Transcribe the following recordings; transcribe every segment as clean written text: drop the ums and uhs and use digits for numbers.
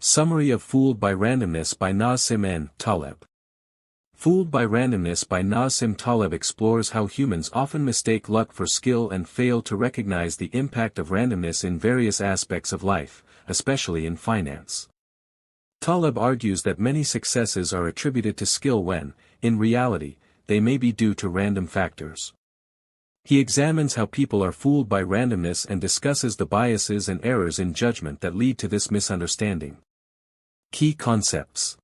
Summary of Fooled by Randomness by Nassim Taleb. Fooled by Randomness by Nassim Taleb explores how humans often mistake luck for skill and fail to recognize the impact of randomness in various aspects of life, especially in finance. Taleb argues that many successes are attributed to skill when, in reality, they may be due to random factors. He examines how people are fooled by randomness and discusses the biases and errors in judgment that lead to this misunderstanding. Key concepts.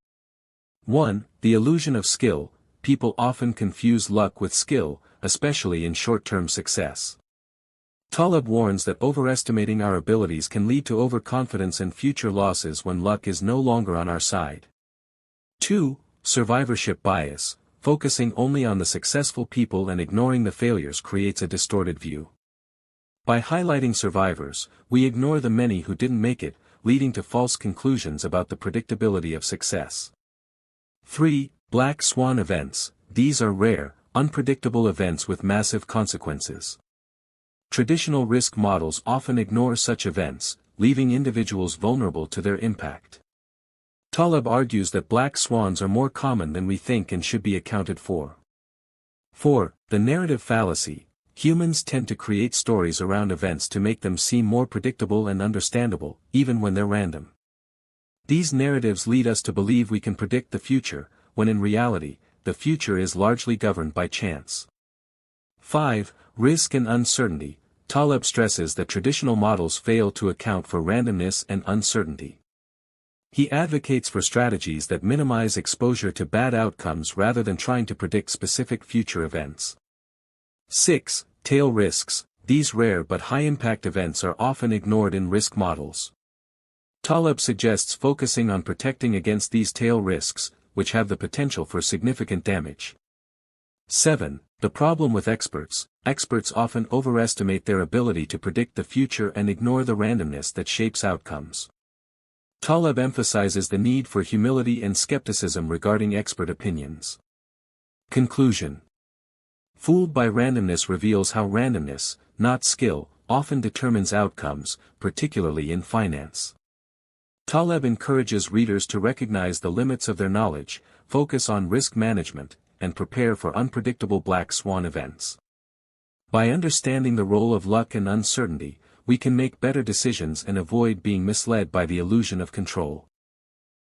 1. The illusion of skill. People often confuse luck with skill, especially in short-term success. Taleb warns that overestimating our abilities can lead to overconfidence and future losses when luck is no longer on our side. 2. Survivorship bias. Focusing only on the successful people and ignoring the failures creates a distorted view. By highlighting survivors, we ignore the many who didn't make it, leading to false conclusions about the predictability of success. 3. Black Swan events. These are rare, unpredictable events with massive consequences. Traditional risk models often ignore such events, leaving individuals vulnerable to their impact. Taleb argues that black swans are more common than we think and should be accounted for. 4. The narrative fallacy. Humans tend to create stories around events to make them seem more predictable and understandable, even when they're random. These narratives lead us to believe we can predict the future, when in reality, the future is largely governed by chance. 5. Risk and uncertainty. Taleb stresses that traditional models fail to account for randomness and uncertainty. He advocates for strategies that minimize exposure to bad outcomes rather than trying to predict specific future events. 6. Tail risks. These rare but high-impact events are often ignored in risk models. Taleb suggests focusing on protecting against these tail risks, which have the potential for significant damage. 7. The problem with experts. Experts often overestimate their ability to predict the future and ignore the randomness that shapes outcomes. Taleb emphasizes the need for humility and skepticism regarding expert opinions. Conclusion. Fooled by Randomness reveals how randomness, not skill, often determines outcomes, particularly in finance. Taleb encourages readers to recognize the limits of their knowledge, focus on risk management, and prepare for unpredictable black swan events. By understanding the role of luck and uncertainty, we can make better decisions and avoid being misled by the illusion of control.